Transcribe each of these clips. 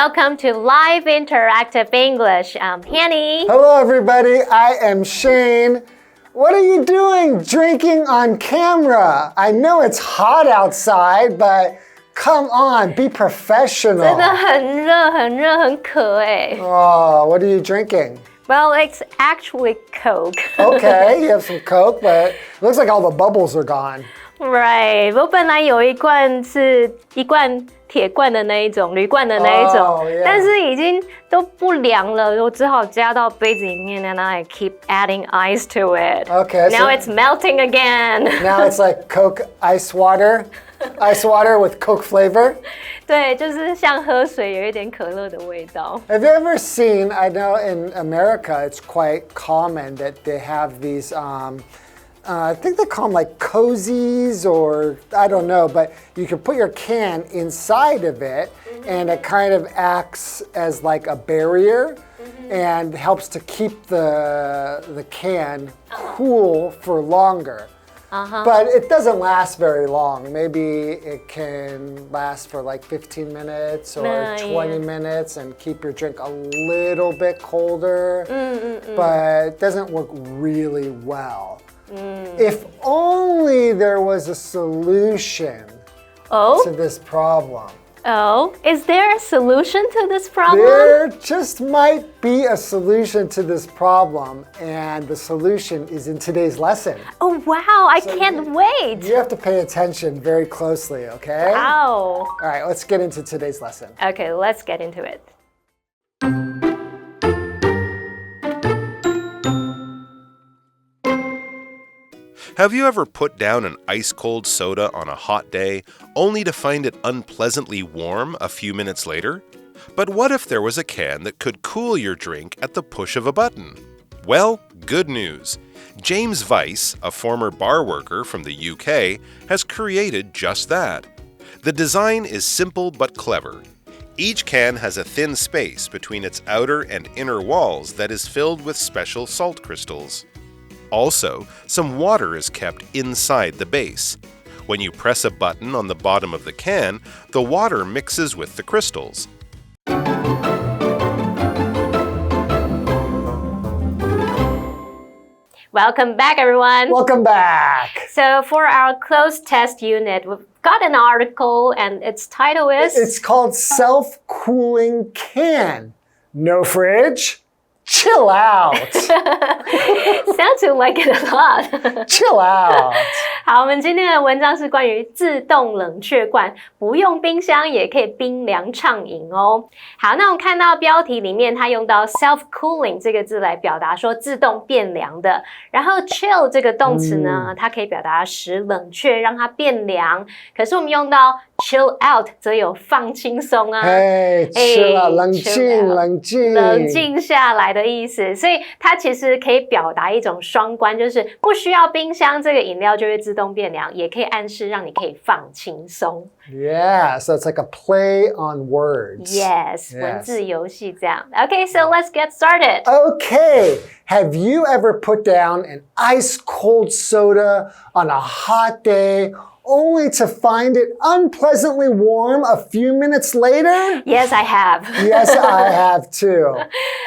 Welcome to Live Interactive English. I'm Hanny. Hello, everybody. I am Shane. What are you doing drinking on camera? I know it's hot outside, but come on, be professional. 真的很热，很热，很渴哎。Oh, what are you drinking? Well, it's actually Coke. Okay, you have some Coke, but it looks like all the bubbles are gone. Right. 我本来有一罐是一罐铁罐的那一种，铝罐的那一种， yeah. 但是已经都不凉了，我只好加到杯子里面 and I keep adding ice to it. Okay. Now So it's melting again. now it's like Coke ice water with Coke flavor. 对，就是像喝水，有一点可乐的味道。Have you ever seen, I know in America it's quite common that they have these, I think they call them like cozies or I don't know, but you can put your can inside of it and it kind of acts as like a barrier and helps to keep the can cool for longer. But it doesn't last very long. Maybe it can last for like 15 minutes or 20 minutes and keep your drink a little bit colder, but it doesn't work really well. If only there was a solution to this problem. Oh, is there a solution to this problem? There just might be a solution to this problem, and the solution is in today's lesson. Oh, wow, I can't wait. You have to pay attention very closely, okay? Wow. All right, let's get into today's lesson. Okay, let's get into it. Have you ever put down an ice-cold soda on a hot day only to find it unpleasantly warm a few minutes later? But what if there was a can that could cool your drink at the push of a button? Well, good news. James Weiss, a former bar worker from the UK, has created just that. The design is simple but clever. Each can has a thin space between its outer and inner walls that is filled with special salt crystals. Also, some water is kept inside the base. When you press a button on the bottom of the can, the water mixes with the crystals. Welcome back, everyone. Welcome back. So for our closed test unit, we've got an article and its title is... It's called Self-Cooling Can. No fridge. Chill out. Sounds you like it a lot. Chill out. 好，我们今天的文章是关于自动冷却罐，不用冰箱也可以冰凉畅饮哦。好，那我们看到标题里面，它用到 self-cooling 这个字来表达说自动变凉的，然后 chill 这个动词呢，它可以表达使冷却，让它变凉。可是我们用到 chill out 则有放轻松啊，chill out， 冷静下来的意思，所以它其实可以表达一种双关，就是不需要冰箱，这个饮料就会自动变凉，也可以暗示让你可以放轻松。Yeah, so it's like a play on words. Yes, 文字游戏这样。Okay, so let's get started. Okay, have you ever put down an ice cold soda on a hot day only to find it unpleasantly warm a few minutes later? Yes, I have. Yes, I have too.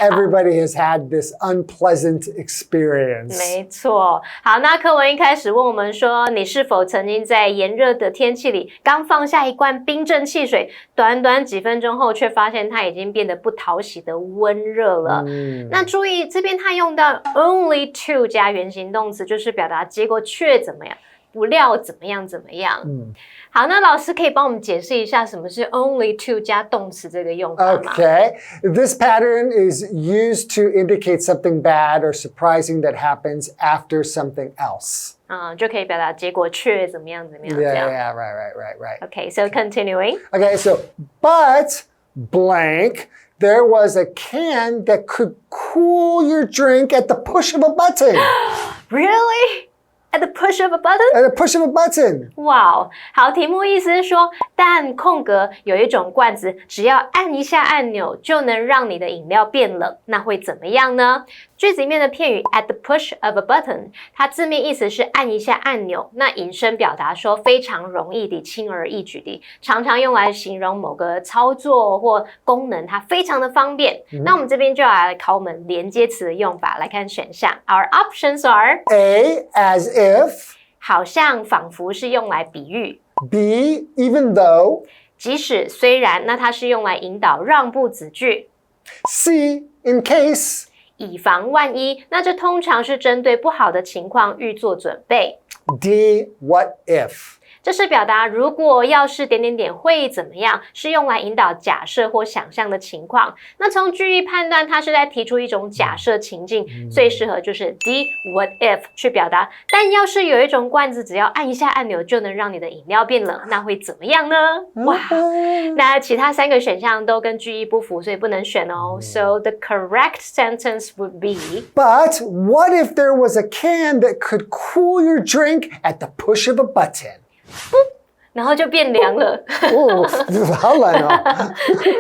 Everybody has had this unpleasant experience. 没错。好，那课文一开始问我们说，你是否曾经在炎热的天气里刚放下一罐冰镇汽水，短短几分钟后却发现它已经变得不讨喜的温热了？那注意这边它用到 only to 加原形动词，就是表达结果却怎么样。不料怎么样怎么样。好，那老师可以帮我们解释一下什么是 only to 加动词这个用法吗？ Okay, this pattern is used to indicate something bad or surprising that happens after something else. 就可以表达结果却怎么样怎么样。Yeah, right. Okay, so continuing. Okay, so but blank, there was a can that could cool your drink at the push of a button. Really? At the push of a button? At the push of a button. 哇哦，好，题目意思是说，但空格有一种罐子，只要按一下按钮就能让你的饮料变冷，那会怎么样呢？句子里面的片语 at the push of a button， 它字面意思是按一下按钮，那引申表达说非常容易的、轻而易举的，常常用来形容某个操作或功能，它非常的方便。那我们这边就要来考我们连接词的用法，来看选项。Our options are A, as if. 好像、仿佛是用来比喻。B, even though. 即使、虽然，那它是用来引导让步子句。C, in case. 以防万一，那这通常是针对不好的情况预做准备。D, what if. 这是表达如果要是点点点会怎么样，是用来引导假设或想象的情况。那从句意判断，它是在提出一种假设情境，最适合就是 D what if 去表达。但要是有一种罐子，只要按一下按钮就能让你的饮料变冷，那会怎么样呢？哇，那其他3个选项都跟句意不符，所以不能选哦。So the correct sentence would be But what if there was a can that could cool your drink at the push of a button? 然后就变凉了。Ooh, 好冷哦。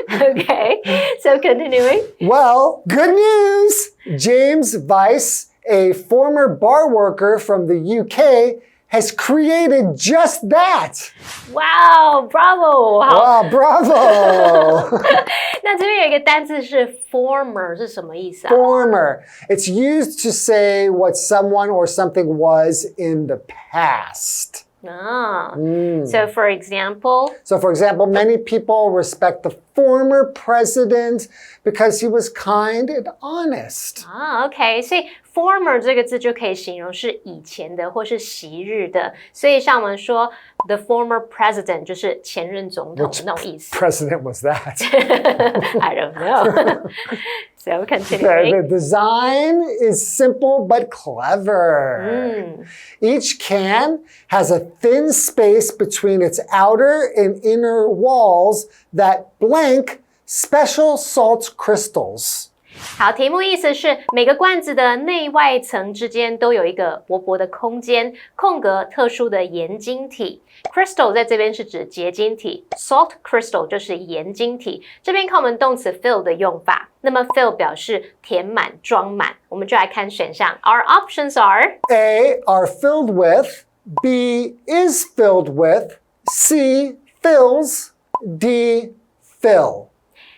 Okay, so continuing. Well, good news! James Weiss, a former bar worker from the UK, has created just that. Wow, bravo! 好， Wow, bravo! 那这边有一个单字是 former 是什么意思啊？ Former. It's used to say what someone or something was in the past. So for example, So, for example, many people respect the former president because he was kind and honest. OK， 所以 former 这个字就可以形容是以前的或是昔日的，所以像我们说 the former president 就是前任总统那种意思。President was that? I don't know. So The continuing. design is simple but clever. Each can has a thin space between its outer and inner walls that blank special salt crystals. 好，题目意思是每个罐子的内外层之间都有一个薄薄的空间，空格特殊的盐晶体。Crystal 在这边是指结晶体 ，salt crystal 就是盐晶体。这边看我们动词 fill 的用法，那么 fill 表示填满、装满。我们就来看选项。Our options are A are filled with, B is filled with, C fills, D fill.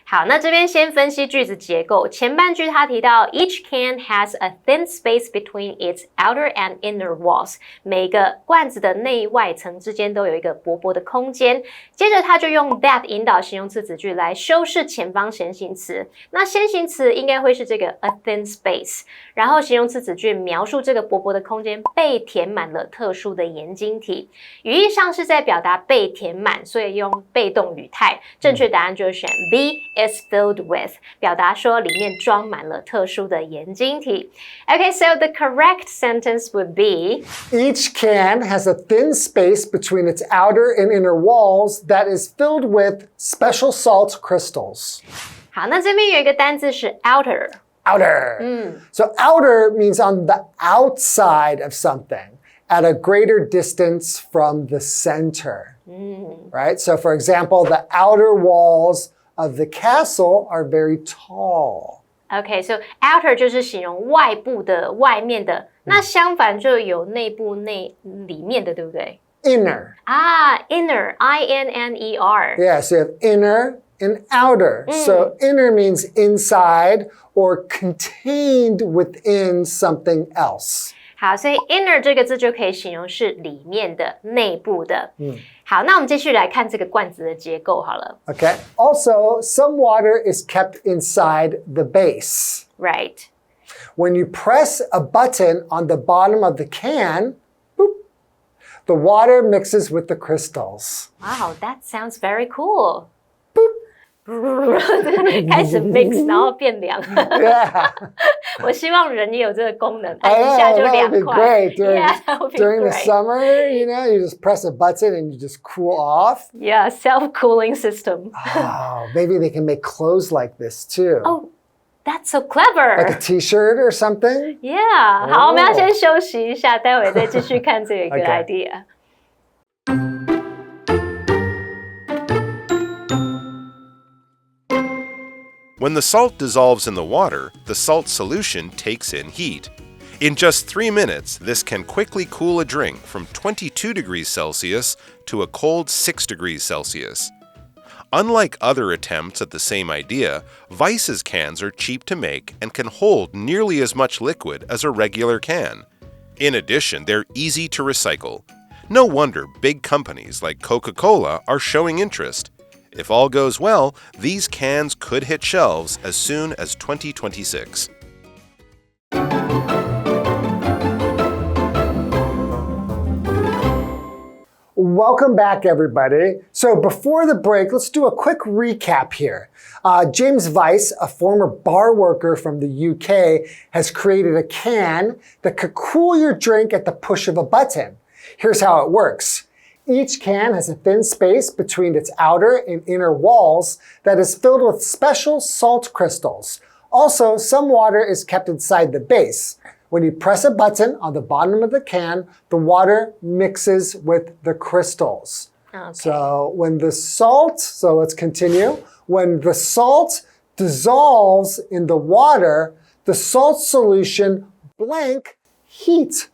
好，那这边先分析句子结构。前半句它提到 each can has a thin space between its outer and inner walls。每个罐子的内外层之间都有一个薄薄的空间。接着他就用 that 引导形容词子句来修饰前方先行词。那先行词应该会是这个 a thin space， 然后形容词子句描述这个薄薄的空间被填满了特殊的盐晶体。语义上是在表达被填满，所以用被动语态。正确答案就是选 B is filled with， 表达说里面装满了特殊的盐晶体。Okay, so the correct sentence would be Each can has a thin space between its outer and inner walls that is filled with special salt crystals. 好，那这边有一个单字是 outer。 Outer. So outer means on the outside of something, at a greater distance from the center. Right? So for example, the outer walls of the castle are very tall. Okay, so outer 就是形容外部的、外面的。那相反就有内部、里面的，对不对？ Inner. Inner, I-N-N-E-R. Yeah, so you have inner and outer. So inner means inside or contained within something else. 好，所以 inner 这个字就可以形容是里面的、内部的。好，那我们继续来看这个罐子的结构好了。 Okay. Also, some water is kept inside the base. Right. When you press a button on the bottom of the can, boop, the water mixes with the crystals. Wow, that sounds very cool. 开始 mix， 然后变凉。 Yeah. 我希望人也有这个功能， I 按一下 know, 就 that 凉 would be 快。 great. Yeah, that would be During the great. summer, you know, you just press a button and you just cool off. Yeah, self-cooling system. Oh, maybe they can make clothes like this too. Oh, That's so clever. Like a T-shirt or something? Yeah. 好，我们要先休息一下，待会再继续看这个 Okay. idea. When the salt dissolves in the water, the salt solution takes in heat. In just 3 minutes, this can quickly cool a drink from 22 degrees Celsius to a cold 6 degrees Celsius. Unlike other attempts at the same idea, Weiss's cans are cheap to make and can hold nearly as much liquid as a regular can. In addition, they're easy to recycle. No wonder big companies like Coca-Cola are showing interest. If all goes well, these cans could hit shelves as soon as 2026. Welcome back, everybody. So before the break, let's do a quick recap here. James Weiss, a former bar worker from the UK, has created a can that could cool your drink at the push of a button. Here's how it works. Each can has a thin space between its outer and inner walls that is filled with special salt crystals. Also, some water is kept inside the base. When you press a button on the bottom of the can, the water mixes with the crystals. Okay. So let's continue. When the salt dissolves in the water, the salt solution blank heat.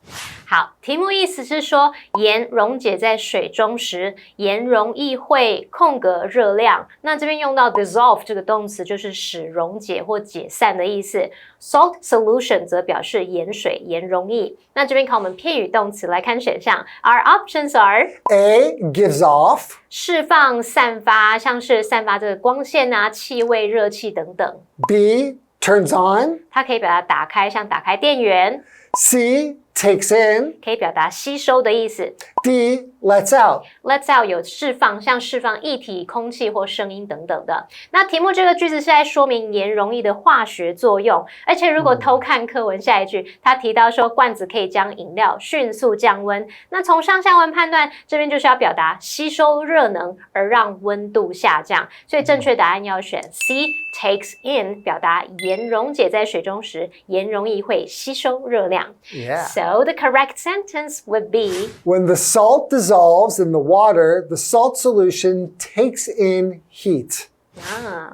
好，题目意思是说，盐溶解在水中时，盐容易会空格热量。那这边用到 dissolve 这个动词，就是使溶解或解散的意思。Salt solution 则表示盐水，盐容易。那这边考我们片语动词来看选项 ，Our options are A gives off. 释放、散发，像是散发这个光线啊、气味、热气等等。B turns on. 它可以表达打开，像打开电源。C takes in. 可以表达吸收的意思。D lets out. Lets out 有释放，像释放液体、空气或声音等等的。那题目这个句子是在说明盐溶液的化学作用，而且如果偷看课文下一句，它提到说罐子可以将饮料迅速降温。那从上下文判断，这边就是要表达吸收热能而让温度下降，所以正确答案要选 C takes in， 表达盐溶解在水中时，盐溶液会吸收热量。Yeah. So the correct sentence would be When the salt dissolves in the water, the salt solution takes in heat.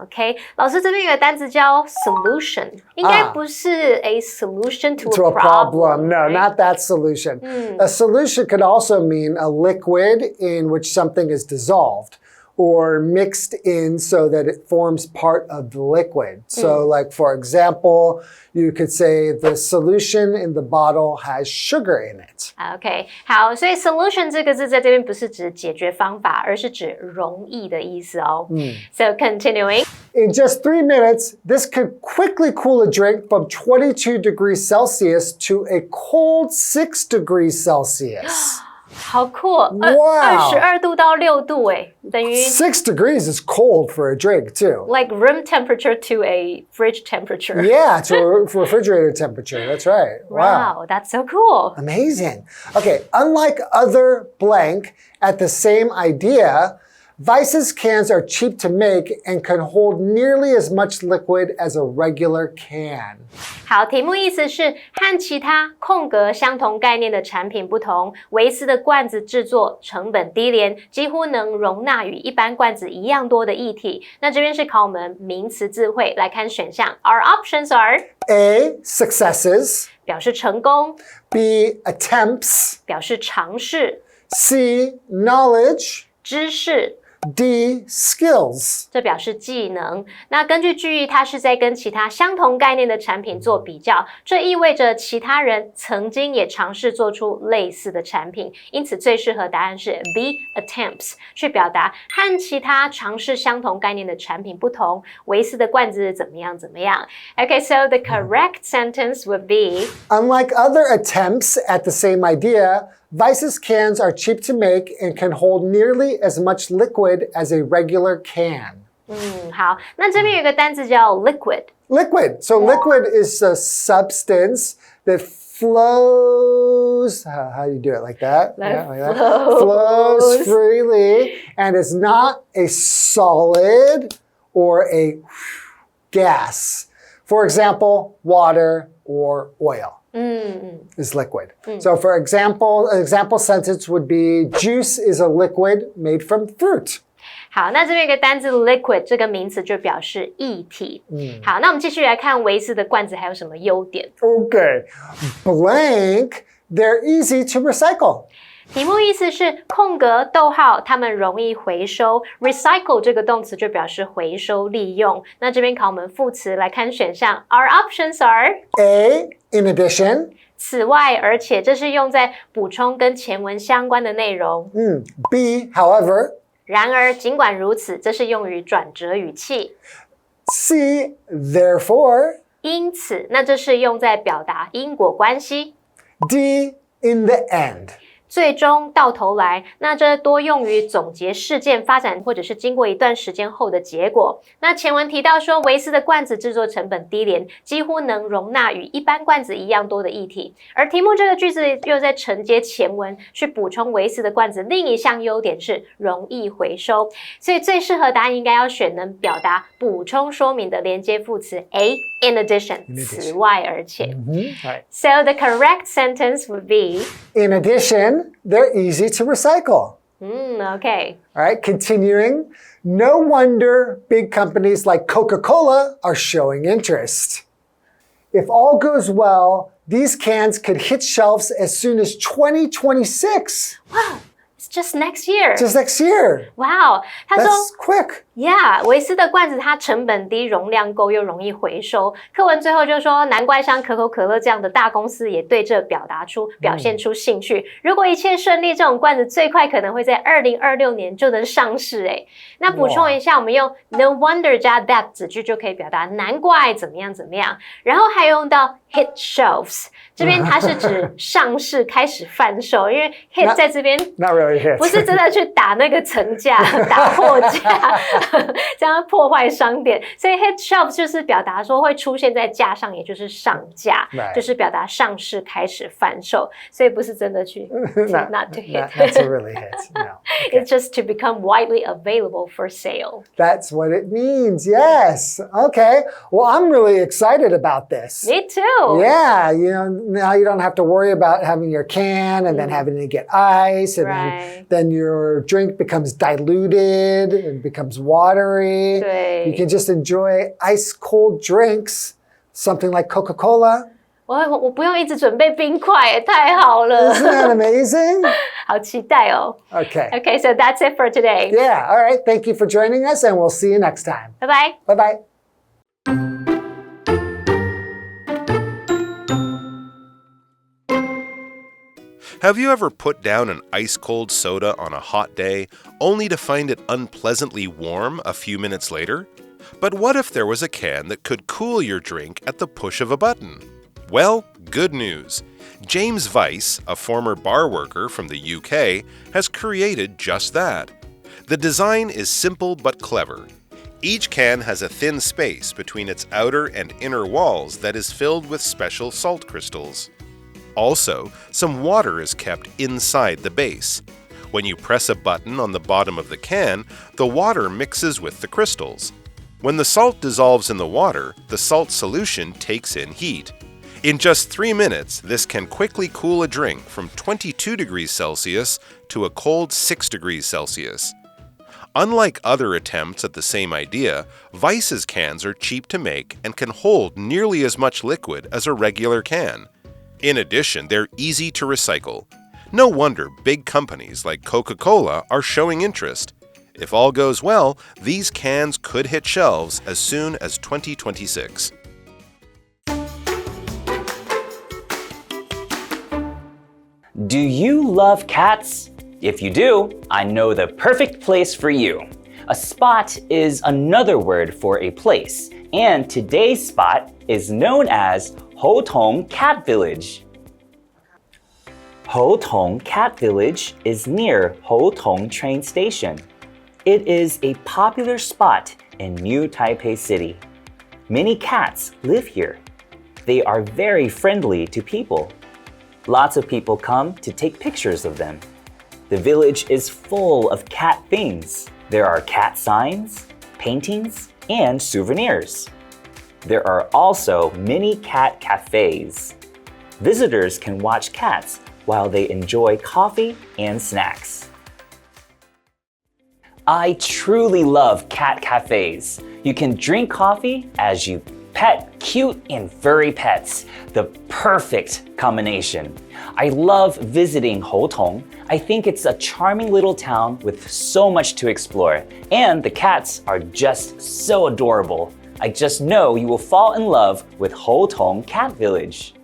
OK， 老师这边有个单词叫 solution， 应该不是 a solution to a problem. No, right? not that solution. A solution could also mean a liquid in which something is dissolved or mixed in so that it forms part of the liquid. So like, for example, you could say the solution in the bottle has sugar in it. OK， 好，所以 solution 这个字在这边不是指解决方法，而是指容易的意思哦。So continuing. In just 3 minutes, this could quickly cool a drink from 22 degrees Celsius to a cold 6 degrees Celsius. 好酷哦！Wow ，22度到6度诶，等于 6 degrees is cold for a drink too. like room temperature to a fridge temperature. Yeah, to a refrigerator temperature. That's right. Wow, that's so cool. Amazing. Okay, unlike other blank at the same idea, Weiss's cans are cheap to make and can hold nearly as much liquid as a regular can. 好，题目意思是和其他空格相同概念的产品不同，维斯的罐子制作成本低廉，几乎能容纳与一般罐子一样多的液体。那这边是考我们名词字汇，来看选项。Our options are A, successes. 表示成功， B, attempts. 表示尝试， C, knowledge. 知识。D, skills. 这表示技能。那根据句意，它是在跟其他相同概念的产品做比较，这意味着其他人曾经也尝试做出类似的产品，因此最适合答案是 B, attempts， 去表达和其他尝试相同概念的产品不同，维斯的罐子怎么样怎么样。Okay, so the correct sentence would be Unlike other attempts at the same idea, Weiss's cans are cheap to make and can hold nearly as much liquid as a regular can. 好，那这边有一个单词叫 liquid。 Liquid. So liquid is a substance that flows. How do you do it? Like that? Like that? Flows freely and is not a solid or a gas. For example, water or oil is liquid. So for example, an example sentence would be, juice is a liquid made from fruit. 好，那这边有个单字 liquid 这个名词就表示液体。好，那我们继续来看维斯的罐子还有什么优点。Okay. Blank, they're easy to recycle. 题目意思是空格逗号，它们容易回收。recycle 这个动词就表示回收利用。那这边考我们副词来看选项 ，Our options are A, in addition. 此外，而且这是用在补充跟前文相关的内容。B, however. 然而，尽管如此，这是用于转折语气。C, therefore. 因此，那这是用在表达因果关系。D, in the end. 最终到头来，那这多用于总结事件发展或者是经过一段时间后的结果。那前文提到说，维斯的罐子制作成本低廉，几乎能容纳与一般罐子一样多的液体。而题目这个句子又在承接前文，去补充维斯的罐子另一项优点是容易回收。所以最适合答案应该要选能表达补充说明的连接副词 A, in addition, 此外而且。Right. So the correct sentence would be In addition, they're easy to recycle. Okay. All right, continuing. No wonder big companies like Coca-Cola are showing interest. If all goes well, these cans could hit shelves as soon as 2026. Wow, it's just next year. Just next year. Wow, 他说 That's quick. Yeah, 维斯的罐子它成本低、容量够又容易回收。课文最后就说，难怪像可口可乐这样的大公司也对这表现出兴趣。如果一切顺利，这种罐子最快可能会在2026年就能上市诶。那补充一下，我们用 no wonder 加 that 子句就可以表达难怪怎么样怎么样。然后还用到 hit shelves， 这边它是指上市开始贩售，因为 hit 在这边 Not really hit. 不是真的去打那个层架、打货架。这样破坏商店，所以 hit shelves 就是表达说会出现在架上，也就是上架，就是表达上市开始贩售，所以不是真的去 not to hit. Not to really hit. No. Okay. It's just to become widely available for sale. That's what it means. Yes. Okay. Well, I'm really excited about this. Me too. Yeah, now you don't have to worry about having your can and then having to get ice, and then your drink becomes diluted and becomes watery. 对。 You can just enjoy ice cold drinks, something like Coca-Cola. 我不用一直准备冰块，太好了。 Isn't that amazing? 好期待哦。 Okay. Okay, so that's it for today. Yeah, all right. Thank you for joining us, and we'll see you next time. 拜拜。 Bye-bye. Have you ever put down an ice-cold soda on a hot day only to find it unpleasantly warm a few minutes later? But what if there was a can that could cool your drink at the push of a button? Well, good news. James Weiss, a former bar worker from the UK, has created just that. The design is simple but clever. Each can has a thin space between its outer and inner walls that is filled with special salt crystals. Also, some water is kept inside the base. When you press a button on the bottom of the can, the water mixes with the crystals. When the salt dissolves in the water, the salt solution takes in heat. In just 3 minutes, this can quickly cool a drink from 22 degrees Celsius to a cold 6 degrees Celsius. Unlike other attempts at the same idea, Weiss's cans are cheap to make and can hold nearly as much liquid as a regular can. In addition, they're easy to recycle. No wonder big companies like Coca-Cola are showing interest. If all goes well, these cans could hit shelves as soon as 2026. Do you love cats? If you do, I know the perfect place for you. A spot is another word for a place, and today's spot is known as Ho Tong Cat Village. Ho Tong Cat Village is near Ho Tong train station. It is a popular spot in New Taipei City. Many cats live here. They are very friendly to people. Lots of people come to take pictures of them. The village is full of cat things. There are cat signs, paintings, and souvenirs. There are also many cat cafes. Visitors can watch cats while they enjoy coffee and snacks. I truly love cat cafes. You can drink coffee as you pet cute and furry pets. The perfect combination. I love visiting Houtong. I think it's a charming little town with so much to explore. And the cats are just so adorable. I just know you will fall in love with Houtong Cat Village.